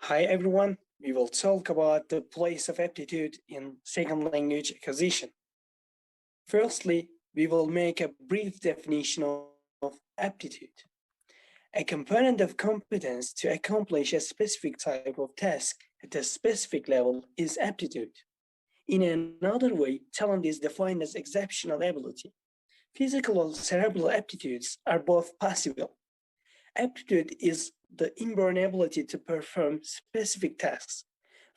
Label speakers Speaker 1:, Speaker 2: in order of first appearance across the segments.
Speaker 1: Hi everyone, we will talk about the place of aptitude in second language acquisition. Firstly, we will make a brief definition of aptitude. A component of competence to accomplish a specific type of task at a specific level is aptitude. In another way, talent is defined as exceptional ability. Physical or cerebral aptitudes are both possible. Aptitude is the inborn ability to perform specific tasks,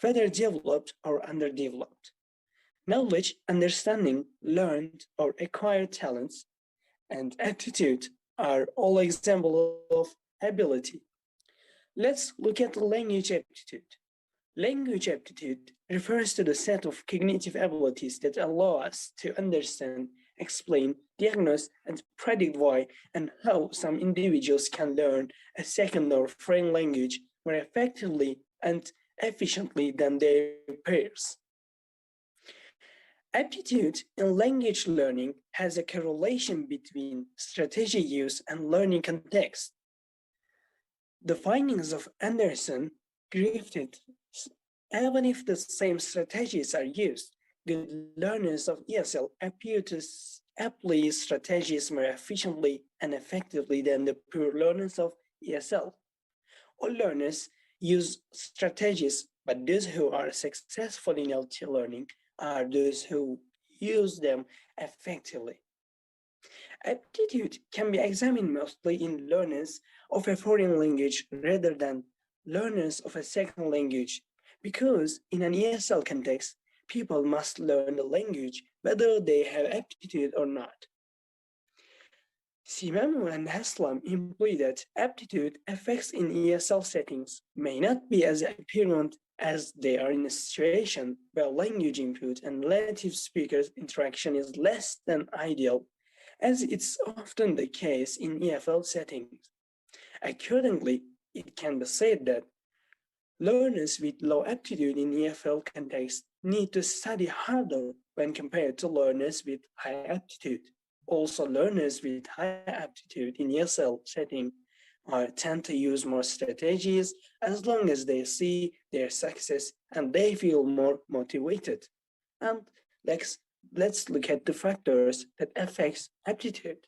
Speaker 1: whether developed or underdeveloped. Knowledge, understanding, learned or acquired talents, and aptitude are all examples of ability. Let's look at the language aptitude. Language aptitude refers to the set of cognitive abilities that allow us to understand, explain, diagnose, and predict why and how some individuals can learn a second or foreign language more effectively and efficiently than their peers. Aptitude in language learning has a correlation between strategy use and learning context. The findings of Anderson, Griffith, even if the same strategies are used, good learners of ESL appear to apply strategies more efficiently and effectively than the poor learners of ESL. All learners use strategies, but those who are successful in LT learning are those who use them effectively. Aptitude can be examined mostly in learners of a foreign language rather than learners of a second language, because in an ESL context, people must learn the language whether they have aptitude or not. Smemoe and Haslam imply that aptitude effects in ESL settings may not be as apparent as they are in a situation where language input and native speakers interaction is less than ideal, as it's often the case in EFL settings. Accordingly, it can be said that learners with low aptitude in EFL context need to study harder when compared to learners with high aptitude. Also, learners with high aptitude in ESL setting tend to use more strategies as long as they see their success and they feel more motivated. And let's look at the factors that affects aptitude.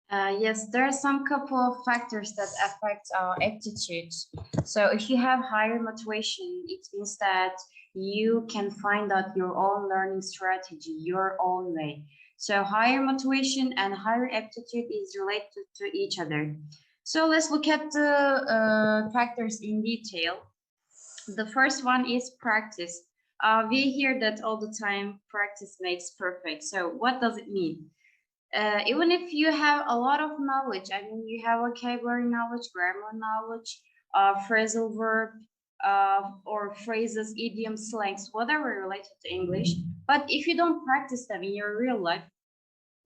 Speaker 2: Yes, there are some couple of factors that affect our aptitude. So if you have higher motivation, it means that you can find out your own learning strategy, your own way. So higher motivation and higher aptitude is related to each other. So let's look at the factors in detail. The first one is practice. We hear that all the time, practice makes perfect. So what does it mean? Even if you have a lot of knowledge, I mean, you have vocabulary knowledge, grammar knowledge, phrasal verb, or phrases, idioms, slangs, whatever related to English. But if you don't practice them in your real life,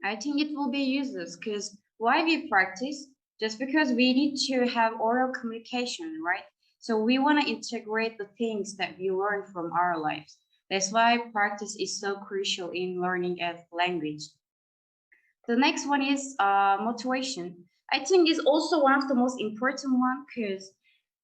Speaker 2: I think it will be useless. Because why we practice? Just because we need to have oral communication, right? So we want to integrate the things that we learn from our lives. That's why practice is so crucial in learning a language. The next one is motivation. I think is also one of the most important one, because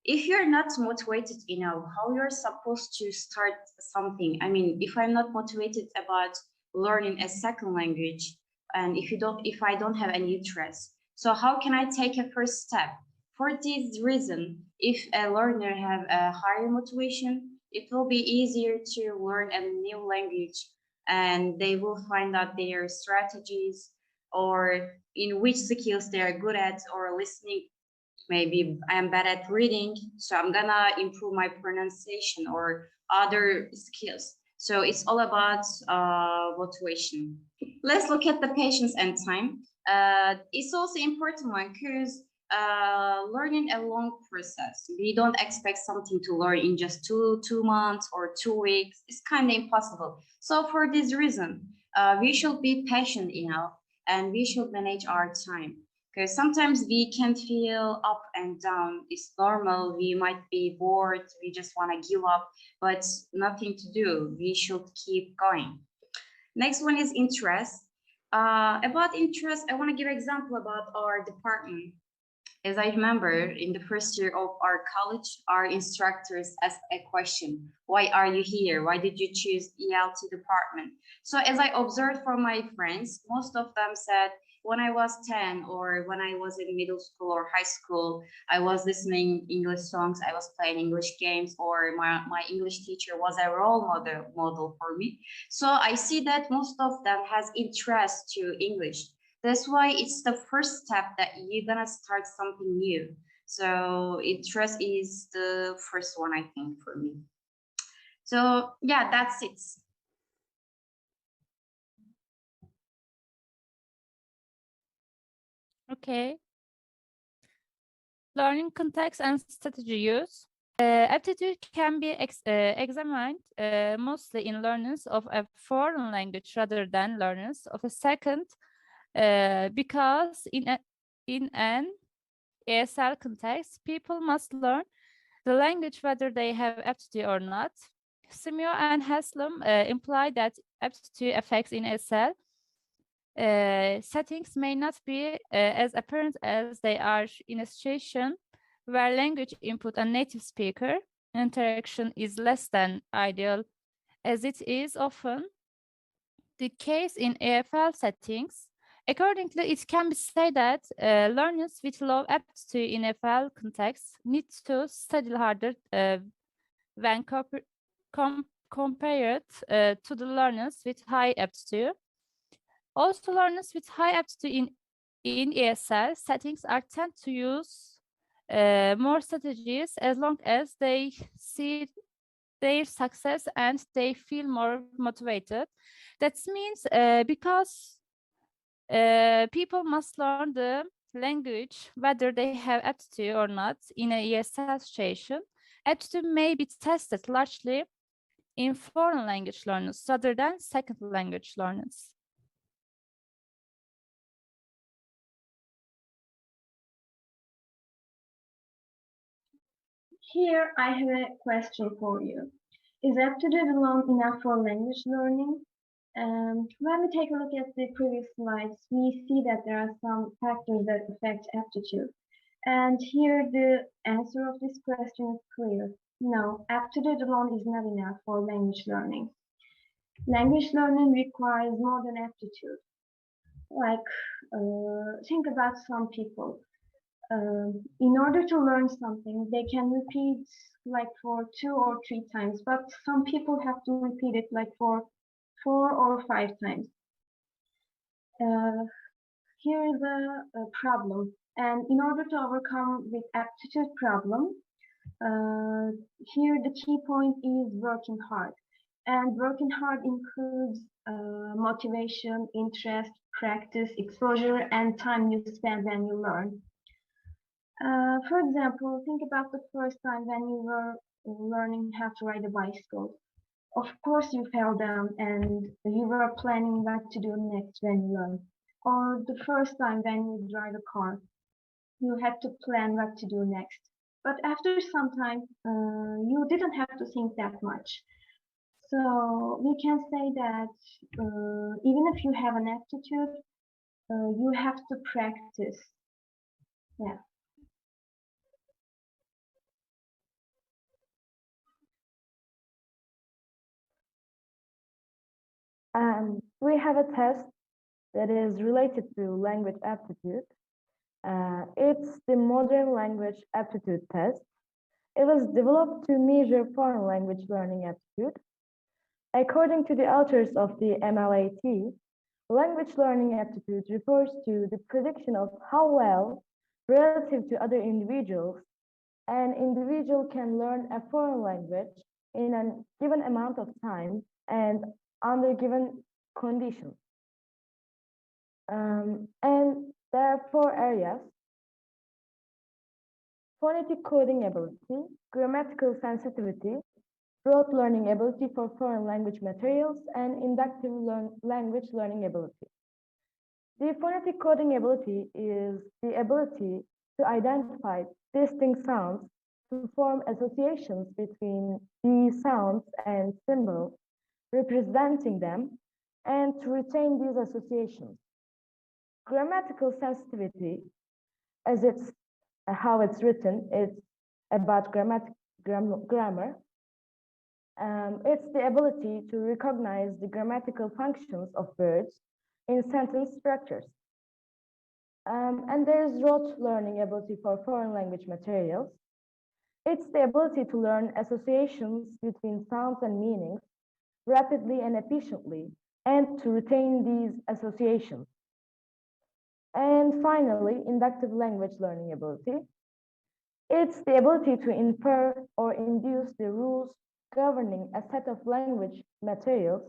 Speaker 2: if you're not motivated enough, how you're supposed to start something? I mean, if I'm not motivated about learning a second language, and if I don't have any interest, so how can I take a first step? For this reason, if a learner have a higher motivation, it will be easier to learn a new language, and they will find out their strategies, or in which skills they are good at, or listening. Maybe I'm bad at reading, so I'm gonna improve my pronunciation or other skills. So it's all about motivation. Let's look at the patience and time. It's also important one, because learning a long process. We don't expect something to learn in just two months or 2 weeks. It's kind of impossible. So for this reason, we should be patient enough, and we should manage our time, because sometimes we can feel up and down. It's normal. We might be bored. We just want to give up, but nothing to do. We should keep going. Next one is interest. About interest, I want to give an example about our department. As I remember, in the first year of our college, our instructors asked a question: why are you here? Why did you choose ELT department? So as I observed from my friends, most of them said, when I was 10 or when I was in middle school or high school, I was listening English songs, I was playing English games, or my English teacher was a role model for me. So I see that most of them has interest to English. That's why it's the first step that you're gonna start something new. So interest is the first one, I think, for me. So yeah, that's it.
Speaker 3: Okay. Learning context and strategy use. Aptitude can be examined mostly in learners of a foreign language rather than learners of a second, because in an ESL context, people must learn the language whether they have aptitude or not. Smemoe and Haslam imply that aptitude effects in ESL settings may not be as apparent as they are in a situation where language input and native speaker interaction is less than ideal, as it is often the case in AFL settings. Accordingly, it can be said that learners with low aptitude in AFL context need to study harder when compared to the learners with high aptitude. Also, learners with high aptitude in ESL settings are tend to use more strategies as long as they see their success and they feel more motivated. That means because people must learn the language whether they have aptitude or not in a ESL situation. Aptitude may be tested largely in foreign language learners rather than second language learners.
Speaker 4: Here I have a question for you. Is aptitude alone enough for language learning? When we take a look at the previous slides, we see that there are some factors that affect aptitude. And here the answer of this question is clear. No, aptitude alone is not enough for language learning. Language learning requires more than aptitude. Like, think about some people. In order to learn something, they can repeat like for 2 or 3 times, but some people have to repeat it like for 4 or 5 times. Here is a problem, and in order to overcome this aptitude problem, here the key point is working hard. And working hard includes motivation, interest, practice, exposure, and time you spend when you learn. For example, think about the first time when you were learning how to ride a bicycle. Of course, you fell down and you were planning what to do next when you learn. Or the first time when you drive a car, you had to plan what to do next. But after some time, you didn't have to think that much. So we can say that even if you have an aptitude, you have to practice. Yeah.
Speaker 5: We have a test that is related to language aptitude. It's the Modern Language Aptitude Test. It was developed to measure foreign language learning aptitude. According to the authors of the MLAT, language learning aptitude refers to the prediction of how well, relative to other individuals, an individual can learn a foreign language in a given amount of time and under given conditions. And there are 4 areas: phonetic coding ability, grammatical sensitivity, rote learning ability for foreign language materials, and inductive language learning ability. The phonetic coding ability is the ability to identify distinct sounds, to form associations between these sounds and symbols representing them, and to retain these associations. Grammatical sensitivity, as its how it's written. It's about grammar. It's the ability to recognize the grammatical functions of words in sentence structures. And there's rote learning ability for foreign language materials. It's the ability to learn associations between sounds and meanings rapidly and efficiently, and to retain these associations. And finally, inductive language learning ability. It's the ability to infer or induce the rules governing a set of language materials,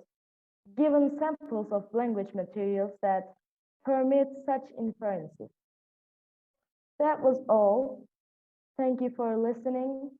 Speaker 5: given samples of language materials that permit such inferences. That was all. Thank you for listening.